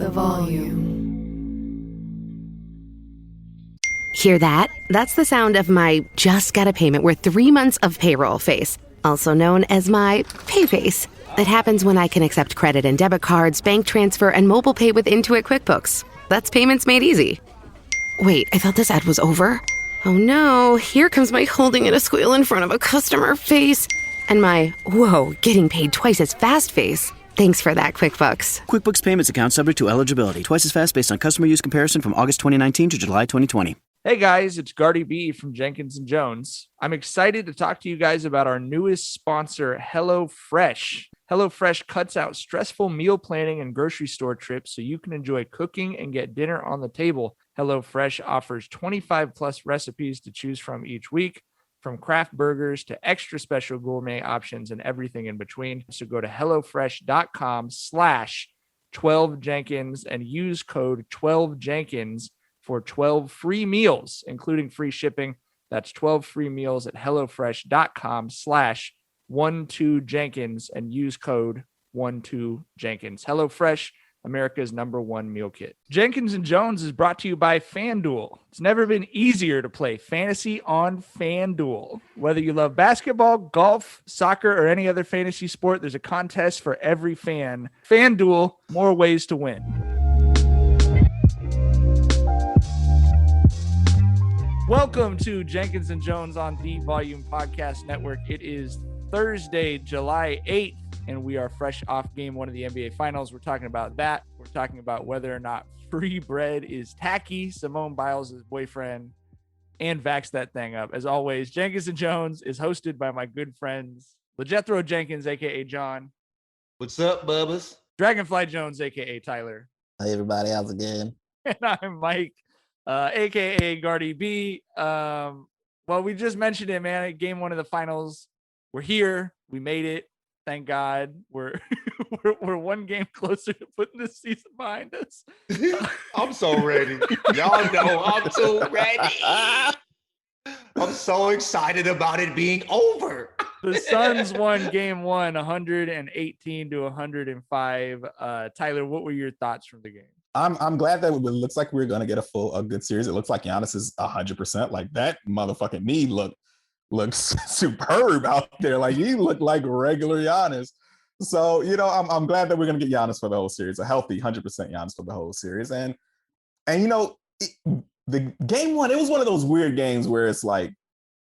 the volume. Hear that? That's the sound of my just got a payment worth 3 months of payroll face, also known as my pay face. It happens when I can accept credit and debit cards, bank transfer, and mobile pay with Intuit QuickBooks. That's payments made easy. Wait, I thought this ad was over. Oh no, here comes my holding in a squeal in front of a customer face. And my, whoa, getting paid twice as fast face. Thanks for that, QuickBooks. QuickBooks Payments account subject to eligibility. Twice as fast based on customer use comparison from August 2019 to July 2020. Hey guys, it's Gardy B from Jenkins and Jones. I'm excited to talk to you guys about our newest sponsor, HelloFresh. HelloFresh cuts out stressful meal planning and grocery store trips so you can enjoy cooking and get dinner on the table. HelloFresh offers 25 plus recipes to choose from each week, from craft burgers to extra special gourmet options and everything in between. So go to HelloFresh.com/12Jenkins and use code 12Jenkins for 12 free meals, including free shipping. That's 12 free meals at HelloFresh.com/12Jenkins and use code 12Jenkins. HelloFresh, America's #1 meal kit. Jenkins and Jones is brought to you by FanDuel. It's never been easier to play fantasy on FanDuel. Whether you love basketball, golf, soccer, or any other fantasy sport, there's a contest for every fan. FanDuel, more ways to win. Welcome to Jenkins and Jones on the Volume Podcast Network. It is Thursday, July 8th, and we are fresh off game one of the NBA Finals. We're talking about that. We're talking about whether or not free bread is tacky, Simone Biles' boyfriend, and vax that thing up. As always, Jenkins and Jones is hosted by my good friends, LeJethro Jenkins, a.k.a. John. What's up, Bubbas? Dragonfly Jones, a.k.a. Tyler. Hey, everybody. How's it going? And I'm Mike. AKA Gardy B. Well, we just mentioned it, man. Game one of the finals. We're here. We made it. Thank God. We're one game closer to putting this season behind us. I'm so ready. Y'all know I'm so ready. I'm so excited about it being over. The Suns won game one, 118-105. Tyler, what were your thoughts from the game? I'm glad that it looks like we're gonna get a good series. It looks like Giannis is 100%. Like that motherfucking knee looks superb out there. Like he looked like regular Giannis. So I'm glad that we're gonna get Giannis for the whole series, a healthy 100% Giannis for the whole series. And the game one, it was one of those weird games where it's like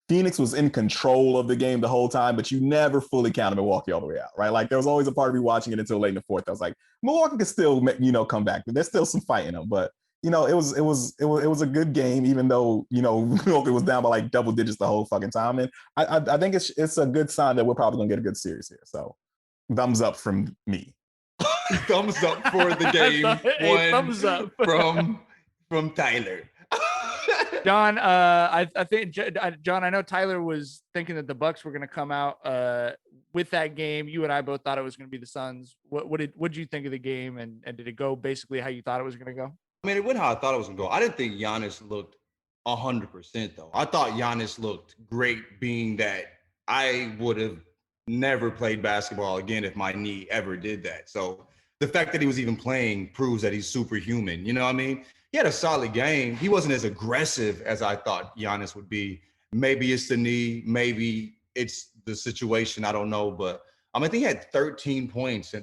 Phoenix was in control of the game the whole time, but you never fully counted Milwaukee all the way out, right? Like there was always a part of me watching it until late in the fourth. I was like, Milwaukee can still, come back, but there's still some fight in them. But it was a good game, even though Milwaukee was down by like double digits the whole fucking time. And I think it's a good sign that we're probably gonna get a good series here. So, thumbs up from me. Thumbs up for the game. Hey, thumbs up from Tyler. John, I think John, I know Tyler was thinking that the Bucks were going to come out with that game. You and I both thought it was going to be the Suns. What did you think of the game, and did it go basically how you thought it was going to go? I mean, it went how I thought it was going to go. I didn't think Giannis looked 100% though. I thought Giannis looked great, being that I would have never played basketball again if my knee ever did that. So the fact that he was even playing proves that he's superhuman. You know what I mean? He had a solid game. He wasn't as aggressive as I thought Giannis would be. Maybe it's the knee. Maybe it's the situation. I don't know. But I think he had 13 points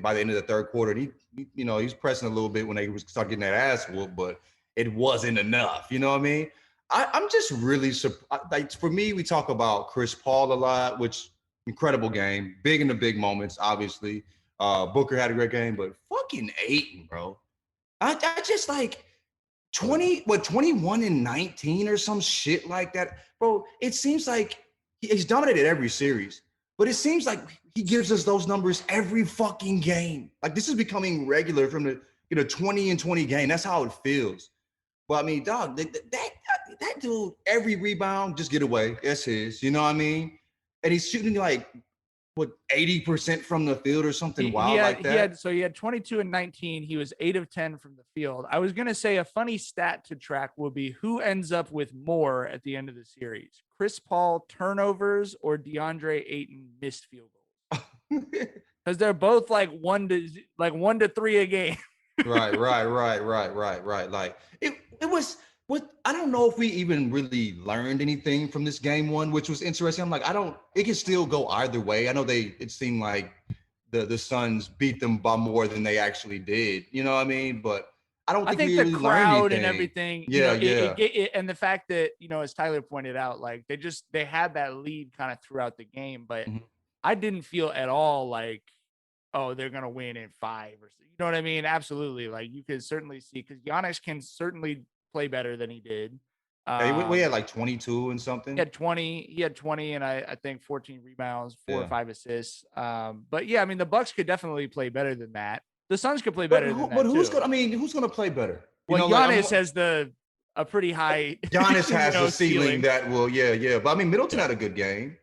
by the end of the third quarter. And he was pressing a little bit when they started getting that ass whooped, but it wasn't enough. You know what I mean? I'm just really surprised. Like for me, we talk about Chris Paul a lot, which incredible game, big in the big moments, obviously. Booker had a great game, but fucking Ayton, bro. I just like 21 and 19 or some shit like that. Bro, it seems like he's dominated every series, but it seems like he gives us those numbers every fucking game. Like this is becoming regular from the 20 and 20 game. That's how it feels. But I mean, dog, that dude, every rebound, just get away. That's his, you know what I mean? And he's shooting like 80% from the field or something like that. He had 22 and 19. He was 8 of 10 from the field. I was going to say a funny stat to track will be who ends up with more at the end of the series, Chris Paul turnovers or DeAndre Ayton missed field goals. Because they're both like one to 3 a game. Right. Like it was what I don't know if we even really learned anything from this game one, which was interesting. I'm like, it can still go either way. I know it seemed like the Suns beat them by more than they actually did. You know what I mean? But I don't I think think we the really learned crowd and anything. everything, Yeah, and the fact that, as Tyler pointed out, like they had that lead kind of throughout the game, but Mhm. I didn't feel at all like, oh, they're going to win in 5 or so. You know what I mean? Absolutely. Like you could certainly see, because Giannis can certainly play better than he did. Yeah, we had like 22 and He something. had 20. He had 20, and I think 14 rebounds, 4 or Yeah. 5 assists. But yeah, I mean, the Bucks could definitely play better than that. The Suns could play But better than but that too. who's gonna play better? Well, Like Giannis has a pretty high, Giannis has the ceiling ceiling. that will, yeah. But I mean, Middleton had a good game.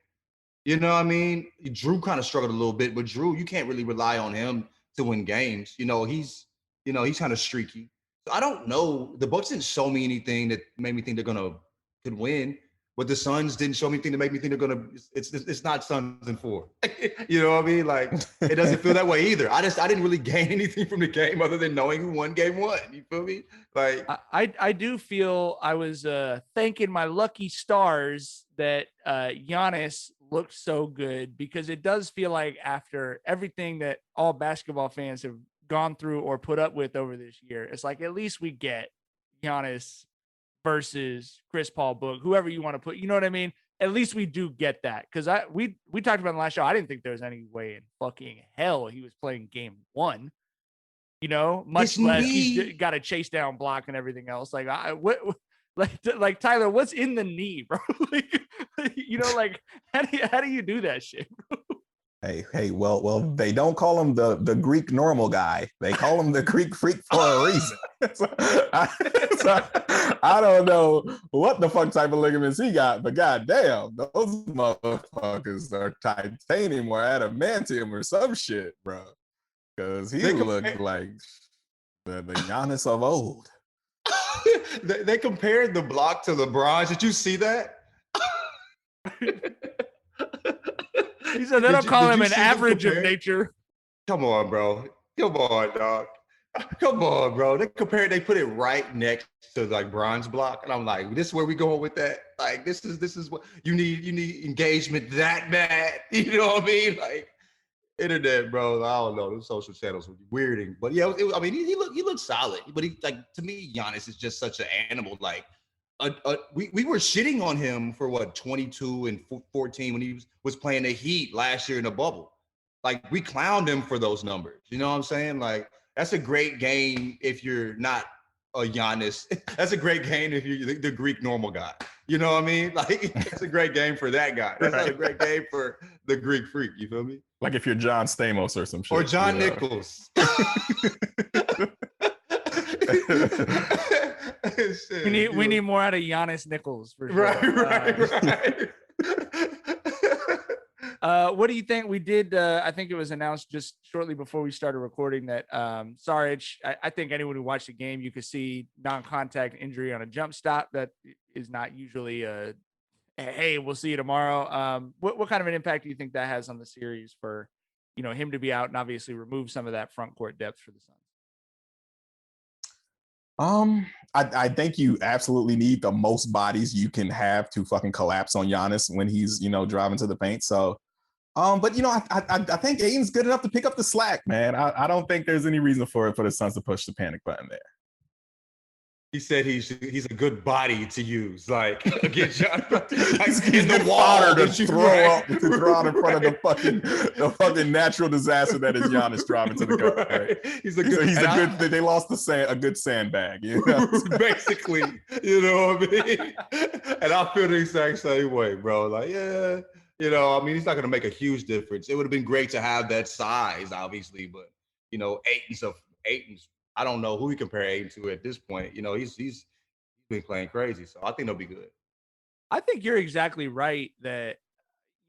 You know what I mean? Drew kind of struggled a little bit, but Drew, you can't really rely on him to win games. He's kind of streaky. So I don't know. The Bucks didn't show me anything that made me think could win. But the Suns didn't show me anything to make me think they're gonna. It's not Suns in 4. You know what I mean? Like it doesn't feel that way either. I didn't really gain anything from the game other than knowing who won game 1. You feel me? Like I do feel I was thanking my lucky stars that Giannis looked so good, because it does feel like after everything that all basketball fans have gone through or put up with over this year, it's like at least we get Giannis versus Chris Paul, Book, whoever you want to put. You know what I mean? At least we do get that, because we talked about in the last show. I didn't think there was any way in fucking hell he was playing game 1. Much less he's got to chase down, block, and everything else. Like like Tyler, what's in the knee, bro? Like how do you do that shit, bro? Hey, well, they don't call him the Greek normal guy. They call him the Greek freak for a reason. so I don't know what the fuck type of ligaments he got, but goddamn, those motherfuckers are titanium or adamantium or some shit, bro. Because he looked like the Giannis of old. they compared the block to LeBron. Did you see that? He said they don't call him an average of nature. Come on, bro. Come on, dog. Come on, bro. They put it right next to like Bron's block. And I'm like, this is where we going with that? Like, this is what you need engagement that bad. You know what I mean? Like internet, bro. I don't know. Those social channels would be weirding. But yeah, I mean, he looked solid. But he, like, to me, Giannis is just such an animal. Like, we were shitting on him for what 22 and 14 when he was playing the Heat last year in the bubble. Like, we clowned him for those numbers. You know what I'm saying? Like, that's a great game if you're not a Giannis. That's a great game if you're the Greek normal guy. You know what I mean? Like, it's a great game for that guy. That's not a great game for the Greek freak. You feel me? Like if you're John Stamos or some shit. Or John Nichols. Shit, we need more out of Giannis Nichols for sure. Right. What do you think? We did. I think it was announced just shortly before we started recording that Saric. I think anyone who watched the game, you could see non-contact injury on a jump stop. That is not usually a hey, we'll see you tomorrow. What kind of an impact do you think that has on the series for him to be out and obviously remove some of that front court depth for the Suns? I think you absolutely need the most bodies you can have to fucking collapse on Giannis when he's, driving to the paint. So, but I think Ayton's good enough to pick up the slack, man. I don't think there's any reason for the Suns to push the panic button there. He said he's a good body to use, like against John, he's in the water to throw out in front of the fucking natural disaster that is Giannis driving to the cup. Right? He's a good. They lost a good sandbag, basically. You know what I mean? And I feel the exact same way, bro. Like, yeah, I mean, he's not gonna make a huge difference. It would have been great to have that size, obviously, but Ayton's. I don't know who we compare Ayton to at this point. He's been playing crazy, so I think they'll be good. I think you're exactly right that,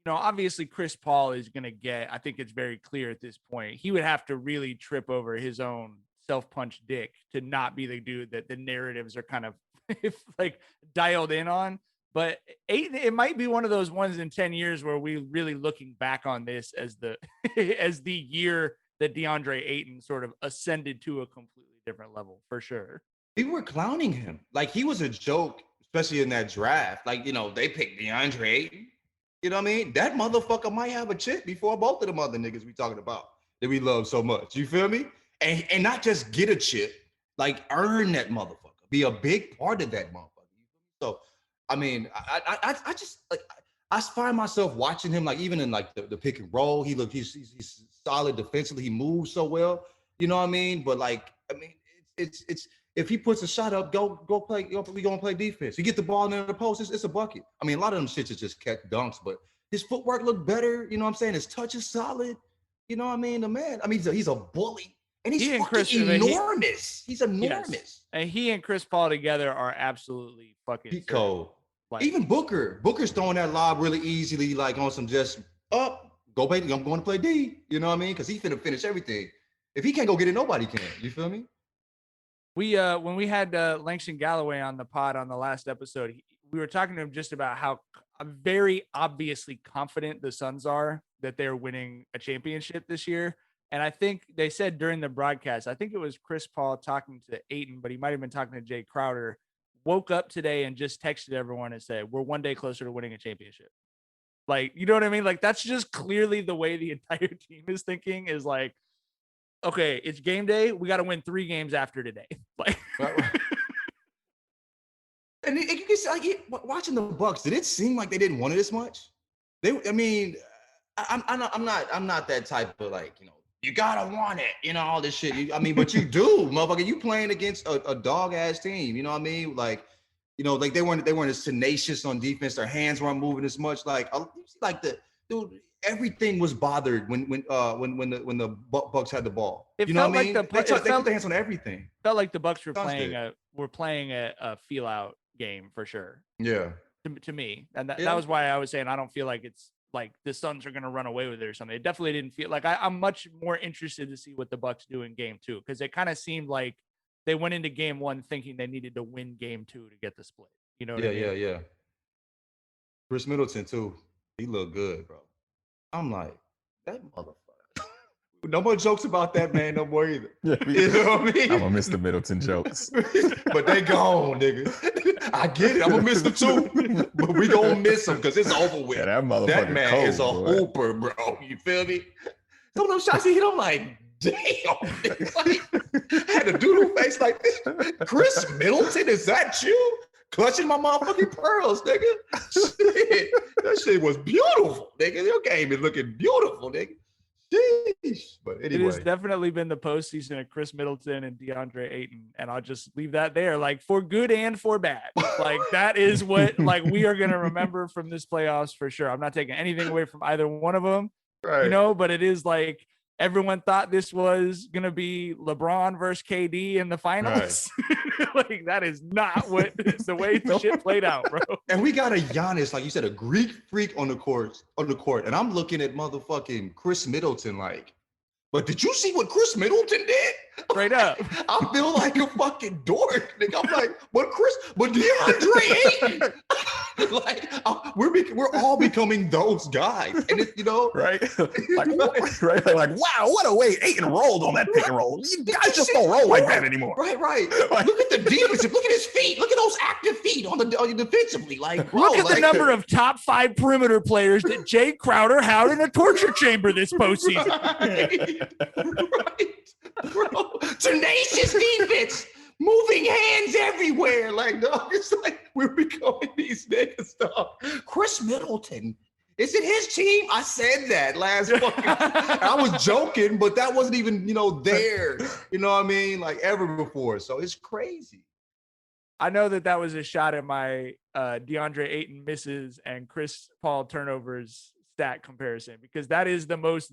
obviously Chris Paul is going to get, I think it's very clear at this point, he would have to really trip over his own self-punched dick to not be the dude that the narratives are kind of like dialed in on. But Ayton, it might be one of those ones in 10 years where we really looking back on this as the year that DeAndre Ayton sort of ascended to a completely different level for sure. People were clowning him. Like, he was a joke, especially in that draft. Like, they picked DeAndre Ayton. You know what I mean? That motherfucker might have a chip before both of them other niggas we talking about that we love so much. You feel me? And not just get a chip, like earn that motherfucker. Be a big part of that motherfucker. So, I mean, I just like I find myself watching him, like, even in like the pick and roll. He's solid defensively. He moves so well. You know what I mean? But like, I mean, it's if he puts a shot up, go play. We gonna play defense. You get the ball in the post, it's a bucket. I mean, a lot of them shits is just catch dunks, but his footwork looked better. You know what I'm saying? His touch is solid. You know what I mean? The man. I mean, he's a bully, and he's fucking enormous. He's enormous. Yes. And he and Chris Paul together are absolutely fucking cold. Like, even Booker's throwing that lob really easily, like on some just go baby. I'm going to play D. You know what I mean? Because he finna finish everything. If he can't go get it, nobody can. You feel me? We when we had Langston Galloway on the pod on the last episode, we were talking to him just about how very obviously confident the Suns are that they're winning a championship this year. And I think they said during the broadcast, I think it was Chris Paul talking to Ayton, but he might have been talking to Jay Crowder, woke up today and just texted everyone and said, we're one day closer to winning a championship. Like, you know what I mean? Like, that's just clearly the way the entire team is thinking, is like, okay, it's game day. We got to win 3 games after today. Like, and you can see, like, watching the Bucks, did it seem like they didn't want it as much? I mean, I'm not that type of, like, you gotta want it, all this shit. But you do, motherfucker. You playing against a dog ass team. You know what I mean? Like, like they weren't as tenacious on defense. Their hands weren't moving as much. Like, everything was bothered when the Bucks had the ball. It felt like they put their hands on everything. Felt like the Bucks were playing a feel out game for sure. Yeah. To me, and that was why I was saying I don't feel like it's like the Suns are going to run away with it or something. It definitely didn't feel like I'm much more interested to see what the Bucks do in game 2, because it kind of seemed like they went into game 1 thinking they needed to win game 2 to get the split. You know what I mean? Yeah. Chris Middleton too. He looked good, bro. I'm like, that motherfucker. No more jokes about that man no more either. Yeah, you know what I mean? I'm gonna miss the Middleton jokes. But they gone, nigga. I get it. I'm gonna miss them too. But we gonna miss them because it's over with. Yeah, that man cold, is a hooper, bro. You feel me? Some of them shots he hit, I'm like, damn. Like, had a doodle face like this. Chris Middleton, is that you? Clutching my motherfucking pearls, nigga. Shit. That shit was beautiful, nigga. Your game is looking beautiful, nigga. Jeez. But anyway. It has definitely been the postseason of Chris Middleton and DeAndre Ayton, and I'll just leave that there, like, for good and for bad. Like, that is what, like, we are going to remember from this playoffs for sure. I'm not taking anything away from either one of them, right. But it is like, everyone thought this was going to be LeBron versus KD in the finals. Right. Like, that is not what the way shit played out, bro. And we got a Giannis, like you said, a Greek freak on the court. And I'm looking at motherfucking Chris Middleton like, but did you see what Chris Middleton did? Straight up. I feel like a fucking dork, nigga. I'm like, but DeAndre Ayton. Like, we're all becoming those guys, and it, right? Like, right? Like, wow, what a way Ayton rolled on that pick and roll. You guys just don't roll like that anymore. Right. Like, look at the defense. Look at his feet. Look at those active feet on the defensively. Like, bro, look at the number of top 5 perimeter players that Jay Crowder had in a torture chamber this postseason. Right. Bro, tenacious defense, moving hands everywhere. Like, dog, it's like we're becoming these niggas, dog. Chris Middleton, is it his team? I said that last fucking. I was joking, but that wasn't even, there. You know what I mean? Like, ever before. So it's crazy. I know that was a shot at my DeAndre Ayton misses and Chris Paul turnovers stat comparison, because that is the most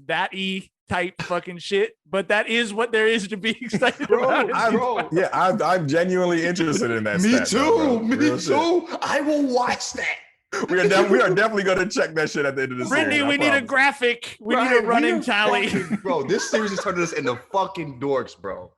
type fucking shit, but that is what there is to be excited about. I'm genuinely interested in that. Me too. I will watch that. We are definitely going to check that shit at the end of the series. Brittany, we need a graphic. We need a running tally. Bro, this series is turning us into fucking dorks, bro.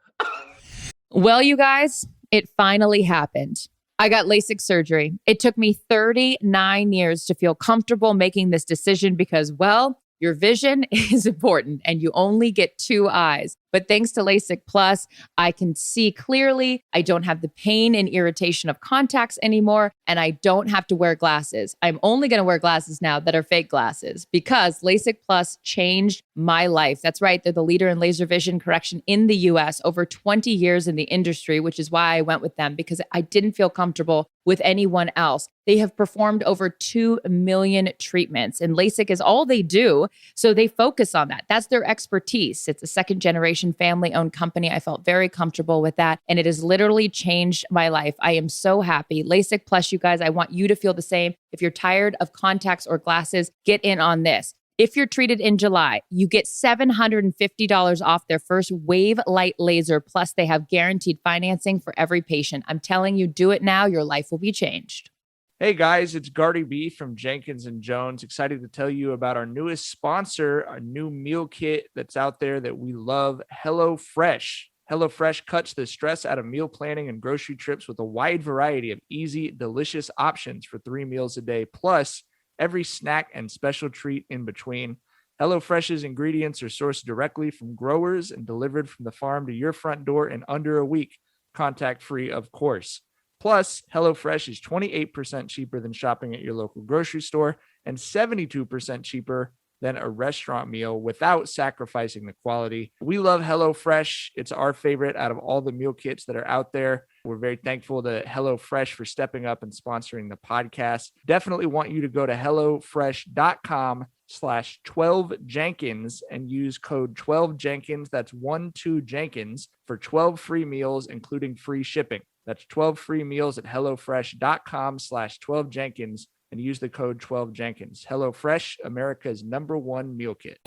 Well, you guys, it finally happened. I got LASIK surgery. It took me 39 years to feel comfortable making this decision because, well, your vision is important and you only get 2 eyes. But thanks to LASIK Plus, I can see clearly. I don't have the pain and irritation of contacts anymore, and I don't have to wear glasses. I'm only going to wear glasses now that are fake glasses because LASIK Plus changed my life. That's right. They're the leader in laser vision correction in the US, over 20 years in the industry, which is why I went with them because I didn't feel comfortable with anyone else. They have performed over 2 million treatments, and LASIK is all they do. So they focus on that. That's their expertise. It's a second generation family owned company. I felt very comfortable with that, and it has literally changed my life. I am so happy. LASIK Plus, you guys, I want you to feel the same. If you're tired of contacts or glasses, get in on this. If you're treated in July, you get $750 off their first Wave Light Laser. Plus, they have guaranteed financing for every patient. I'm telling you, do it now. Your life will be changed. Hey guys, it's Gardy B from Jenkins and Jones. Excited to tell you about our newest sponsor, our new meal kit that's out there that we love, HelloFresh. HelloFresh cuts the stress out of meal planning and grocery trips with a wide variety of easy, delicious options for 3 meals a day, plus every snack and special treat in between. HelloFresh's ingredients are sourced directly from growers and delivered from the farm to your front door in under a week, contact-free, of course. Plus, HelloFresh is 28% cheaper than shopping at your local grocery store and 72% cheaper than a restaurant meal without sacrificing the quality. We love HelloFresh. It's our favorite out of all the meal kits that are out there. We're very thankful to HelloFresh for stepping up and sponsoring the podcast. Definitely want you to go to HelloFresh.com/12Jenkins and use code 12Jenkins. That's 12Jenkins for 12 free meals, including free shipping. That's 12 free meals at HelloFresh.com/12Jenkins and use the code 12Jenkins. HelloFresh, America's #1 meal kit.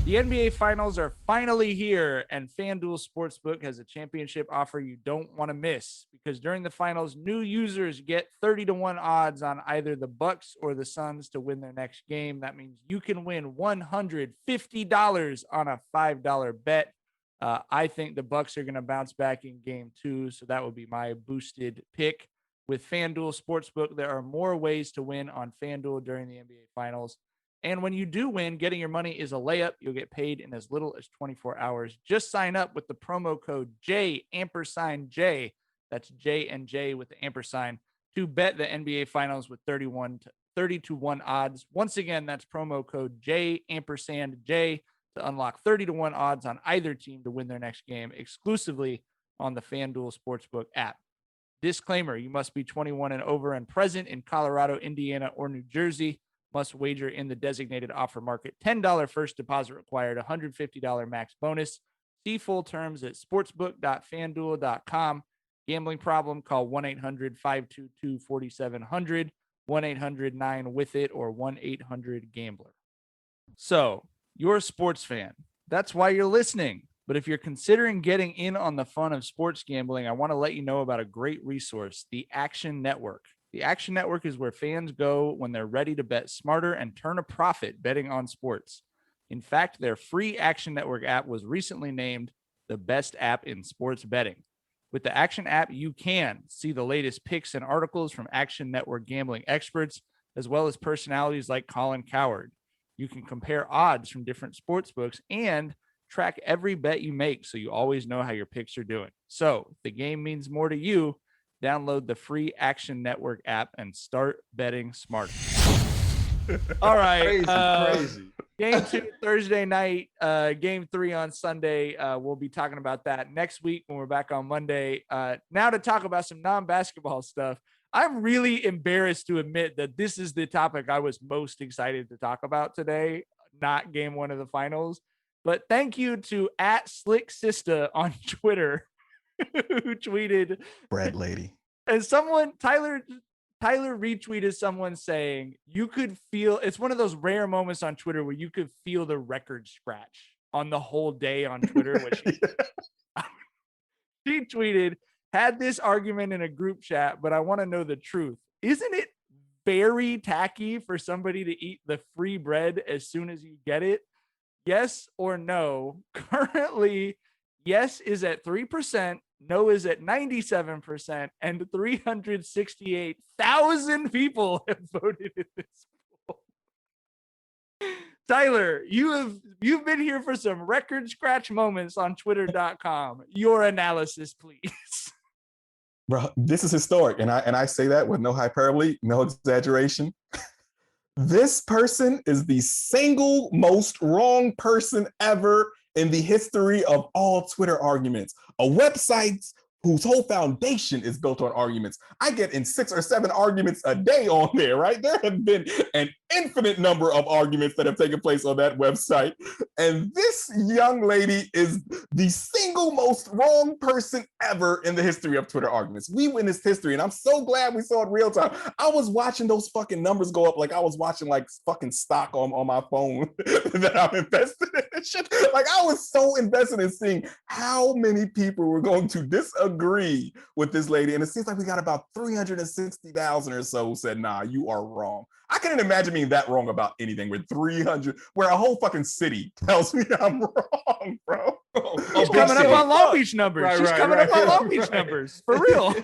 The NBA Finals are finally here, and FanDuel Sportsbook has a championship offer you don't want to miss because during the finals, new users get 30-1 odds on either the Bucks or the Suns to win their next game. That means you can win $150 on a $5 bet. I think the Bucks are going to bounce back in game 2, so that would be my boosted pick. With FanDuel Sportsbook, there are more ways to win on FanDuel during the NBA Finals. And when you do win, getting your money is a layup. You'll get paid in as little as 24 hours. Just sign up with the promo code J #J. That's J and J with the ampersand to bet the NBA Finals with 30-1 odds. Once again, that's promo code J #J to unlock 30-1 odds on either team to win their next game exclusively on the FanDuel Sportsbook app. Disclaimer, you must be 21 and over and present in Colorado, Indiana, or New Jersey. Must wager in the designated offer market. $10 first deposit required, $150 max bonus. See full terms at sportsbook.fanduel.com. Gambling problem, call 1-800-522-4700, 1-800-9-WITH-IT, or 1-800-GAMBLER. So, you're a sports fan. That's why you're listening. But if you're considering getting in on the fun of sports gambling, I want to let you know about a great resource, the Action Network. The Action Network is where fans go when they're ready to bet smarter and turn a profit betting on sports. In fact, their free Action Network app was recently named the best app in sports betting. With the Action app, you can see the latest picks and articles from Action Network gambling experts, as well as personalities like Colin Cowherd. You can compare odds from different sports books and track every bet you make so you always know how your picks are doing. So if the game means more to you, download the free Action Network app and start betting smarter. All right. Crazy. Game 2 Thursday night, game 3 on Sunday. We'll be talking about that next week when we're back on Monday. Now to talk about some non-basketball stuff. I'm really embarrassed to admit that this is the topic I was most excited to talk about today, not game 1 of the finals. But thank you to @SlickSista on Twitter who tweeted Bread lady. And Tyler retweeted someone saying you could feel, it's one of those rare moments on Twitter where you could feel the record scratch on the whole day on Twitter, which she tweeted, had this argument in a group chat, but I want to know the truth. Isn't it very tacky for somebody to eat the free bread as soon as you get it? Yes or no? Currently, yes is at 3%, no is at 97%, and 368,000 people have voted in this poll. Tyler, you've been here for some record scratch moments on twitter.com. Your analysis, please. Bro, this is historic. And I say that with no hyperbole, no exaggeration. This person is the single most wrong person ever in the history of all Twitter arguments. A website whose whole foundation is built on arguments. I get in 6 or 7 arguments a day on there, right? There have been an infinite number of arguments that have taken place on that website. And this young lady is the single most wrong person ever in the history of Twitter arguments. We witnessed history, and I'm so glad we saw it real time. I was watching those fucking numbers go up like I was watching like fucking stock on my phone that I'm invested in and shit. Like I was so invested in seeing how many people were going to disagree with this lady. And it seems like we got about 360,000 or so who said, nah, you are wrong. I couldn't imagine being that wrong about anything with 300, where a whole fucking city tells me I'm wrong, bro. She's coming up on Long Beach numbers. She's coming up on Long Beach numbers. For real.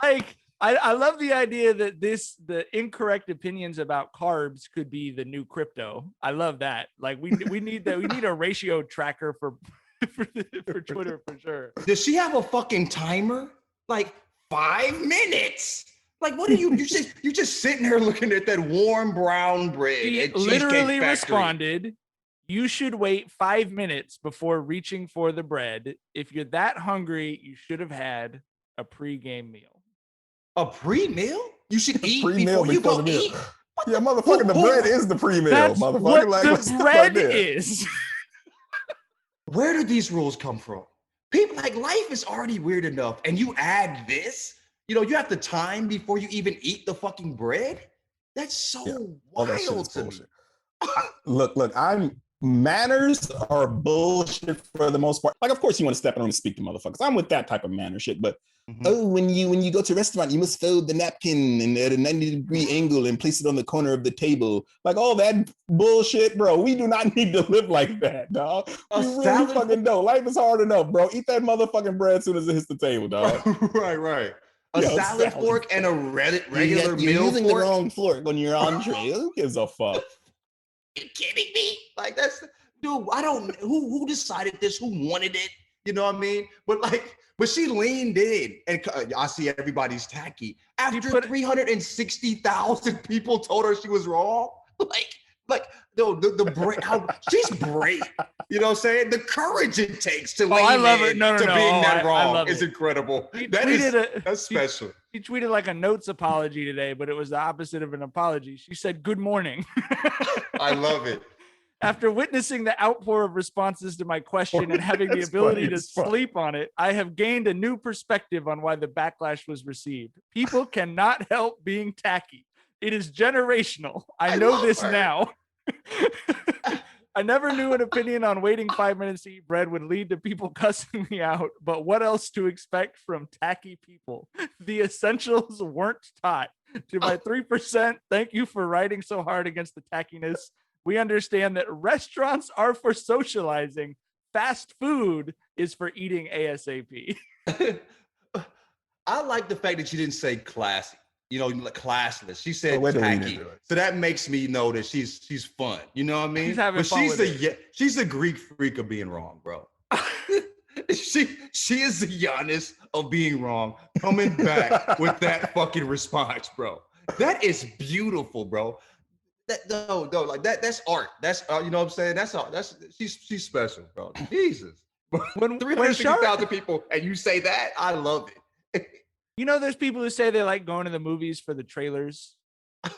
Like, I love the idea that the incorrect opinions about carbs could be the new crypto. I love that. Like we need that. We need a ratio tracker for Twitter for sure. Does she have a fucking timer? Like 5 minutes? Like what are you you're just sitting there looking at that warm brown bread? She literally responded, "You should wait 5 minutes before reaching for the bread. If you're that hungry, you should have had a pre-game meal." A pre-meal? You should eat pre-meal before you go the meal. eat. Yeah, motherfucker, the bread is the pre-meal. That's motherfucker. what like, the bread is. Where do these rules come from? People like life is already weird enough, and you add this. You know, you have the time before you even eat the fucking bread. That's so wild to me. Look, manners are bullshit for the most part. Like, of course, you want to step in and speak to motherfuckers. I'm with that type of manner shit. But when you go to a restaurant, you must fold the napkin and at a 90-degree angle and place it on the corner of the table. Like all that bullshit, bro. We do not need to live like that, dog. We really fucking don't. Life is hard enough, bro. Eat that motherfucking bread as soon as it hits the table, dog. Right. A salad fork and a regular meal You're using fork? the wrong fork on your entree. Who gives a fuck? You kidding me? Like that's dude. I don't. Who decided this? Who wanted it? You know what I mean? But she leaned in, and I see everybody's tacky. After 360,000 people told her she was wrong, the brain. She's brave. You know what I'm saying? The courage it takes to lean in to being that wrong is incredible. That's special. She tweeted like a notes apology today, but it was the opposite of an apology. She said, "Good morning." I love it. After witnessing the outpour of responses to my question and having the ability to sleep on it, I have gained a new perspective on why the backlash was received. People cannot help being tacky. It is generational. I know this now. I never knew an opinion on waiting 5 minutes to eat bread would lead to people cussing me out, but what else to expect from tacky people? The essentials weren't taught. To my 3%, thank you for writing so hard against the tackiness. We understand that restaurants are for socializing. Fast food is for eating ASAP. I like the fact that you didn't say classy. You know, classless. She said tacky. So that makes me know that she's fun. You know what I mean? She's having fun with it. She's a Greek freak of being wrong, bro. she is the Giannis of being wrong, coming back with that fucking response, bro. That is beautiful, bro. That's art. That's you know what I'm saying? That's all. She's special, bro. Jesus. When 360,000 people and you say that, I love it. You know, there's people who say they like going to the movies for the trailers.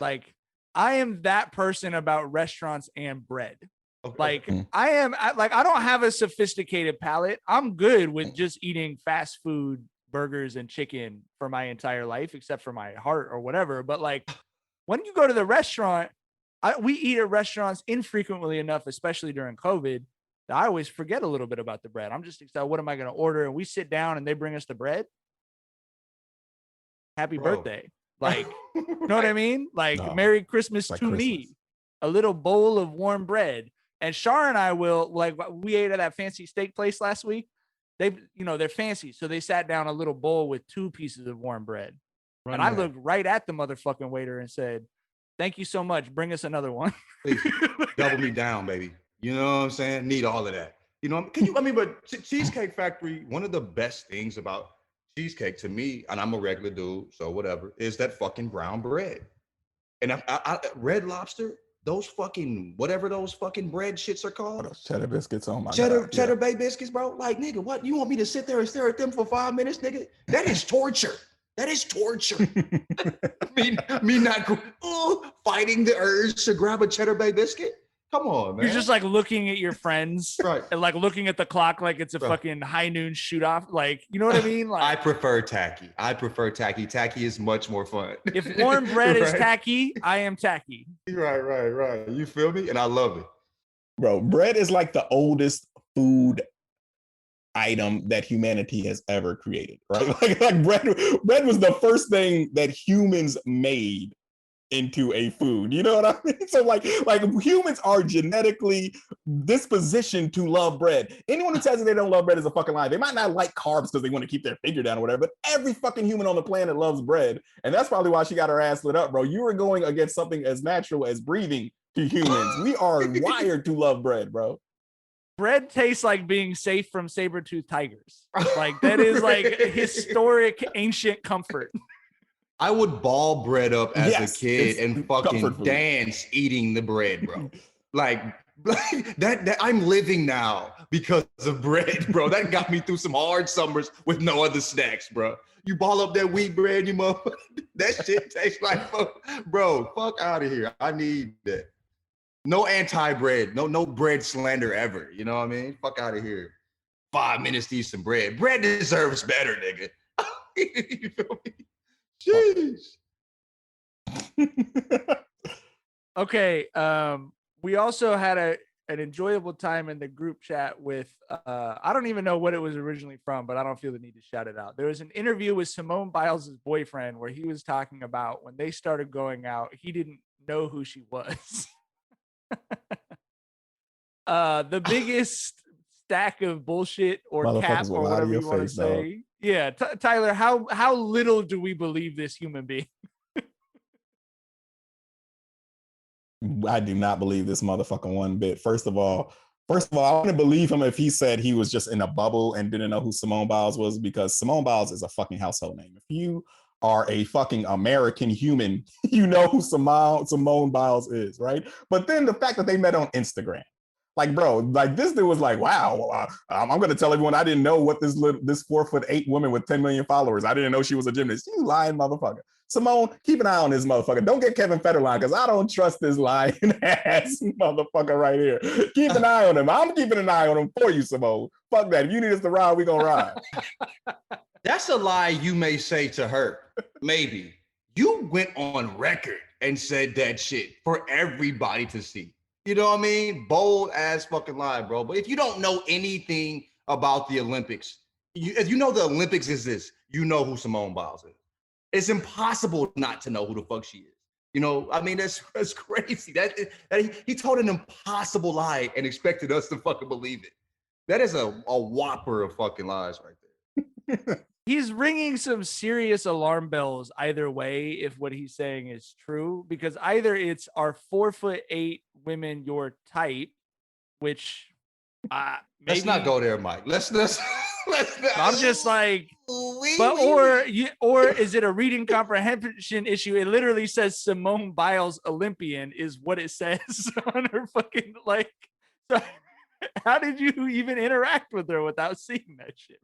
Like, I am that person about restaurants and bread. Okay. Like, I don't have a sophisticated palate. I'm good with just eating fast food burgers and chicken for my entire life, except for my heart or whatever. But like, when you go to the restaurant, we eat at restaurants infrequently enough, especially during COVID, that I always forget a little bit about the bread. I'm just excited. What am I going to order? And we sit down and they bring us the bread. Happy birthday. Like, you know what I mean? Like, no. Merry Christmas to me. A little bowl of warm bread. And Shar and I will, like, we ate at that fancy steak place last week. They're fancy. So they sat down a little bowl with 2 pieces of warm bread. Right, and I looked right at the motherfucking waiter and said, Thank you so much. Bring us another one. Please, double me down, baby. You know what I'm saying? Need all of that. You know, but Cheesecake Factory, one of the best things about cheesecake to me, and I'm a regular dude, so whatever, is that fucking brown bread. And Red Lobster, those fucking, whatever those fucking bread shits are called. Those cheddar biscuits, oh my God. Cheddar yeah. Bay biscuits, bro. Like, nigga, what? You want me to sit there and stare at them for 5 minutes, nigga? That is torture. That is torture. me not fighting the urge to grab a Cheddar Bay biscuit. Come on, man. You're just like looking at your friends, right? And like looking at the clock like it's a fucking high noon shoot off. Like, you know what I mean? Like, I prefer tacky. Tacky is much more fun. If warm bread is tacky, I am tacky. Right. You feel me? And I love it. Bro, bread is like the oldest food item that humanity has ever created, right? Like bread was the first thing that humans made into a food. You know what I mean? So like humans are genetically dispositioned to love bread. Anyone who tells you they don't love bread is a fucking lie. They might not like carbs because they want to keep their figure down or whatever, but every fucking human on the planet loves bread. And that's probably why she got her ass lit up, bro. You were going against something as natural as breathing to humans. We are wired to love bread, bro. Bread tastes like being safe from saber-toothed tigers. Like that is like historic ancient comfort. I would ball bread up as a kid and fucking dance eating the bread, bro. like that I'm living now because of bread, bro. That got me through some hard summers with no other snacks, bro. You ball up that wheat bread, you motherfucker. That shit tastes like, bro, fuck out of here. I need that. No anti-bread, no bread slander ever. You know what I mean? Fuck out of here. 5 minutes to eat some bread. Bread deserves better, nigga. You feel me? Jeez. Okay. We also had an enjoyable time in the group chat with I don't even know what it was originally from, but I don't feel the need to shout it out. There was an interview with Simone Biles' boyfriend where he was talking about when they started going out, he didn't know who she was. The biggest stack of bullshit or cap or whatever you want to say. Yeah, Tyler, how little do we believe this human being? I do not believe this motherfucker one bit. First of all, I wouldn't believe him if he said he was just in a bubble and didn't know who Simone Biles was, because Simone Biles is a fucking household name. If you are a fucking American human, you know who Simone Biles is, right? But then the fact that they met on Instagram. Like, bro, like this dude was like, wow, I'm going to tell everyone I didn't know what this 4'8" woman with 10 million followers. I didn't know she was a gymnast. You lying motherfucker. Simone, keep an eye on this motherfucker. Don't get Kevin Federline because I don't trust this lying ass motherfucker right here. Keep an eye on him. I'm keeping an eye on him for you, Simone. Fuck that. If you need us to ride, we gonna ride. That's a lie you may say to her. Maybe. You went on record and said that shit for everybody to see. You know what I mean? Bold ass fucking lie, bro. But if you don't know anything about the Olympics, if you know the Olympics is this, you know who Simone Biles is. It's impossible not to know who the fuck she is. You know, I mean, that's crazy. That he told an impossible lie and expected us to fucking believe it. That is a whopper of fucking lies right there. He's ringing some serious alarm bells either way if what he's saying is true, because either it's our 4'8" women your type, which maybe, let's not go there, Mike. Let's not. I'm just like, but or is it a reading comprehension issue? It literally says Simone Biles Olympian is what it says on her fucking like. So how did you even interact with her without seeing that shit?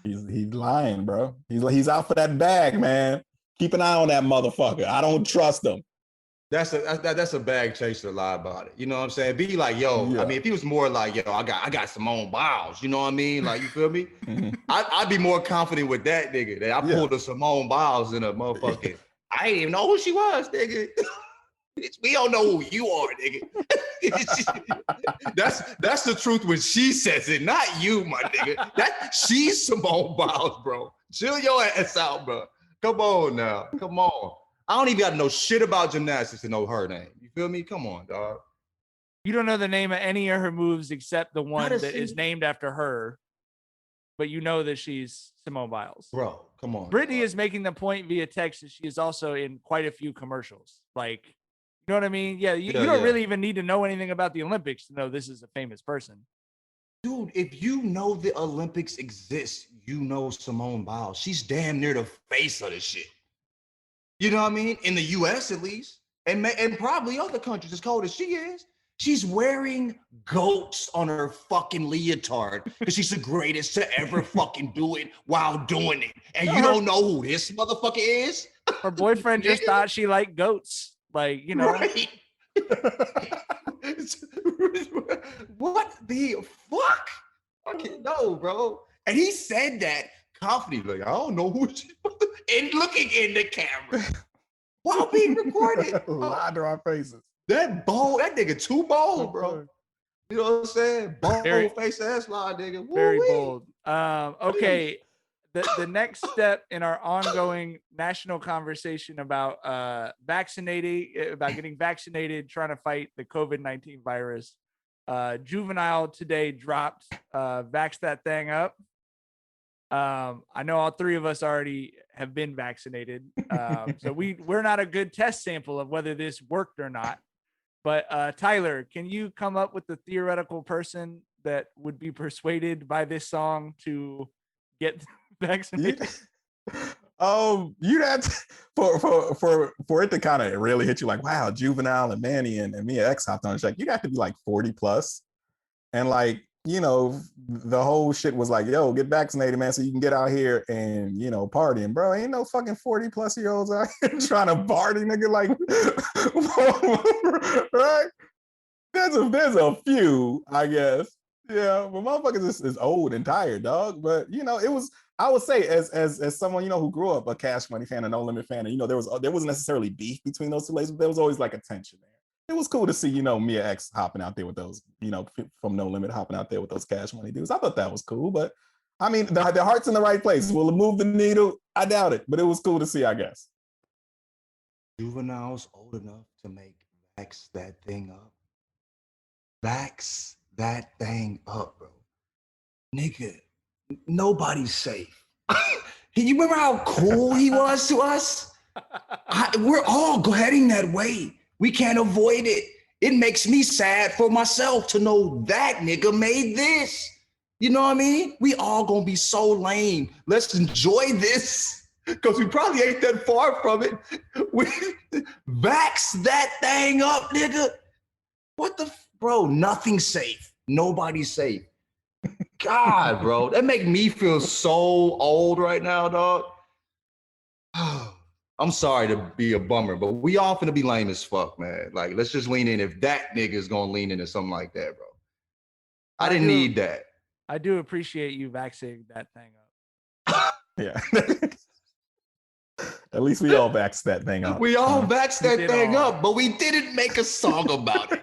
He's lying, bro. He's out for that bag, man. Keep an eye on that motherfucker. I don't trust him. That's a bag chaser to lie about it. You know what I'm saying? Be like, yo. Yeah. I mean, if he was more like, yo, I got Simone Biles. You know what I mean? Like, you feel me? I'd be more confident with that nigga. That I pulled a Simone Biles in a motherfucking. I didn't even know who she was, nigga. We don't know who you are, nigga. That's the truth when she says it, not you, my nigga. She's Simone Biles, bro. Chill your ass out, bro. Come on now. Come on. I don't even got to know shit about gymnastics to know her name. You feel me? Come on, dog. You don't know the name of any of her moves except the one that is named after her. but you know that she's Simone Biles. Bro, come on. Brittany bro. is making the point via text that she is also in quite a few commercials. Like, you know what I mean? Yeah, you don't really even need to know anything about the Olympics to know this is a famous person. Dude, if you know the Olympics exist, you know Simone Biles. She's damn near the face of this shit. You know what I mean? In the US at least, and probably other countries as cold as she is. She's wearing goats on her fucking leotard because she's the greatest to ever fucking do it while doing it. And you don't know who this motherfucker is? Her boyfriend just thought she liked goats. Like, you know. Right. What the fuck? Fucking no, bro. And he said that confidently, like, I don't know who she and looking in the camera while being recorded. Lied to our faces. That nigga too bold, bro. You know what I'm saying? Bold face ass lie, nigga. Very bold. Okay. The next step in our ongoing national conversation about getting vaccinated, trying to fight the COVID-19 virus. Juvenile today dropped Vax That Thing Up. I know all three of us already have been vaccinated. So we're not a good test sample of whether this worked or not. But Tyler, can you come up with the theoretical person that would be persuaded by this song to get vaccinated? You'd have to, for it to kind of really hit you like, wow, Juvenile and Manny and Mia X hopped on. It's like, you'd have to be like 40 plus. And like, you know, the whole shit was like, yo, get vaccinated, man, so you can get out here and, you know, party. And bro, ain't no fucking 40 plus year olds out here trying to party, nigga. Like, right? There's a few, I guess. Yeah, but motherfuckers is old and tired, dog. But you know, I would say as someone, you know, who grew up a Cash Money fan and No Limit fan, and you know, there wasn't necessarily beef between those two ladies, but there was always like a tension there. It was cool to see, you know, Mia X hopping out there with those, you know, from No Limit hopping out there with those Cash Money dudes. I thought that was cool, but I mean, the heart's in the right place. Will it move the needle? I doubt it, but it was cool to see, I guess. Juvenile's old enough to make Vax That Thing Up. Vax that thing up, bro. Nigga, nobody's safe. You remember how cool he was to us? We're all heading that way. We can't avoid it. It makes me sad for myself to know that nigga made this. You know what I mean? We all gonna be so lame. Let's enjoy this because we probably ain't that far from it. We vax that thing up, nigga. What the, bro? Nothing's safe. Nobody's safe. God, bro, that make me feel so old right now, dog. I'm sorry to be a bummer, but we all finna be lame as fuck, man. Like, let's just lean in. If that nigga is gonna lean into something like that, bro. I didn't need that. I do appreciate you vaccinating that thing up. Yeah. At least we all vaxxed that thing up. We all vaxxed that thing up, but we didn't make a song about it.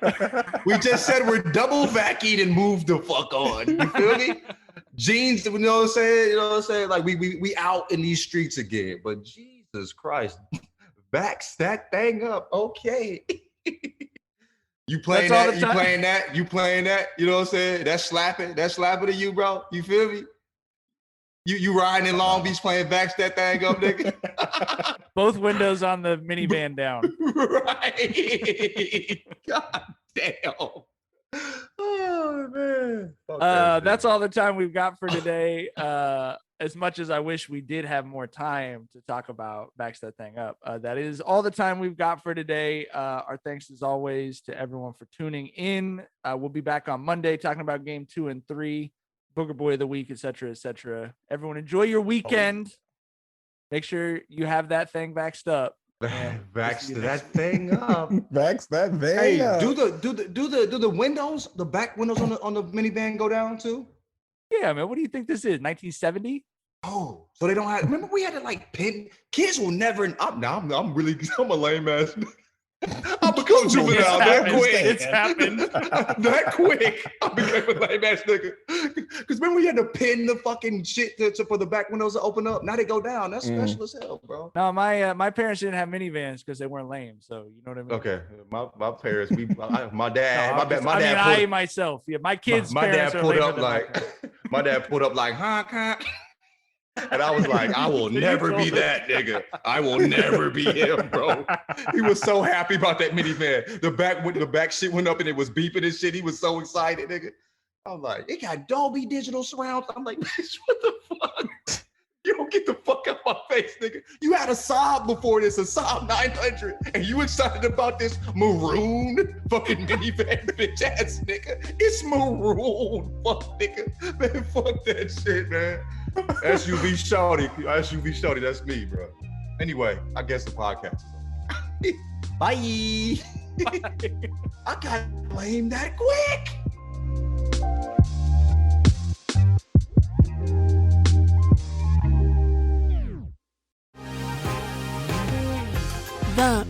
We just said we're double vaccinated and moved the fuck on. You feel me? Jeans, you know what I'm saying? You know what I'm saying? Like we out in these streets again. But Jesus Christ, vax that thing up. Okay. You playing that? You playing that? You playing that? You know what I'm saying? That's slapping. That's slapping to you, bro. You feel me? You riding in Long Beach playing vax that thing up, nigga. Both windows on the minivan down. Right. God damn. Oh man. That's all the time we've got for today. As much as I wish we did have more time to talk about Vax That Thing Up, that is all the time we've got for today. Our thanks as always to everyone for tuning in. We'll be back on Monday talking about game 2 and 3. Booger Boy of the Week, etc., etc. Everyone, enjoy your weekend. Make sure you have that thing vaxxed up. Vax that thing up. Vax that thing up. Do the windows, the back windows on the minivan go down too? Yeah, man. What do you think this is? 1970? Oh, so they don't have. Remember, we had to like pin. Kids will never. I'm a lame ass. I become juvenile that quick. It's happened. That quick. I became a lame ass nigga. Because remember we had to pin the fucking shit for the back windows to open up. Now they go down. That's special as hell, bro. No, my parents didn't have minivans because they weren't lame. So you know what I mean. Okay, my parents. My dad. No, my dad. myself. Yeah, my kids. My dad pulled up like. My dad pulled up like, huh? And I was like, I will never be that nigga. I will never be him, bro. He was so happy about that minivan. The back shit went up and it was beeping and shit. He was so excited, nigga. I was like, it got Dolby Digital surrounds. I'm like, bitch, what the fuck? You don't get the fuck out my face, nigga. You had a Saab before this, a Saab 900, and you excited about this maroon fucking minivan, bitch ass nigga. It's maroon, fuck nigga. Man, fuck that shit, man. SUV shorty, that's me, bro. Anyway, I guess the podcast is on. Bye. I got lame that quick.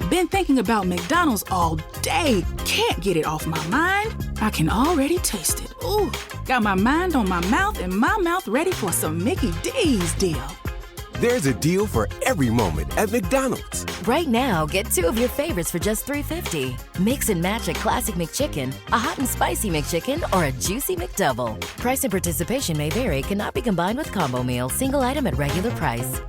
Been thinking about McDonald's all day. Can't get it off my mind. I can already taste it. Ooh, got my mind on my mouth and my mouth ready for some Mickey D's deal. There's a deal for every moment at McDonald's. Right now, get 2 of your favorites for just $3.50. Mix and match a classic McChicken, a hot and spicy McChicken, or a juicy McDouble. Price and participation may vary. Cannot be combined with combo meal. Single item at regular price.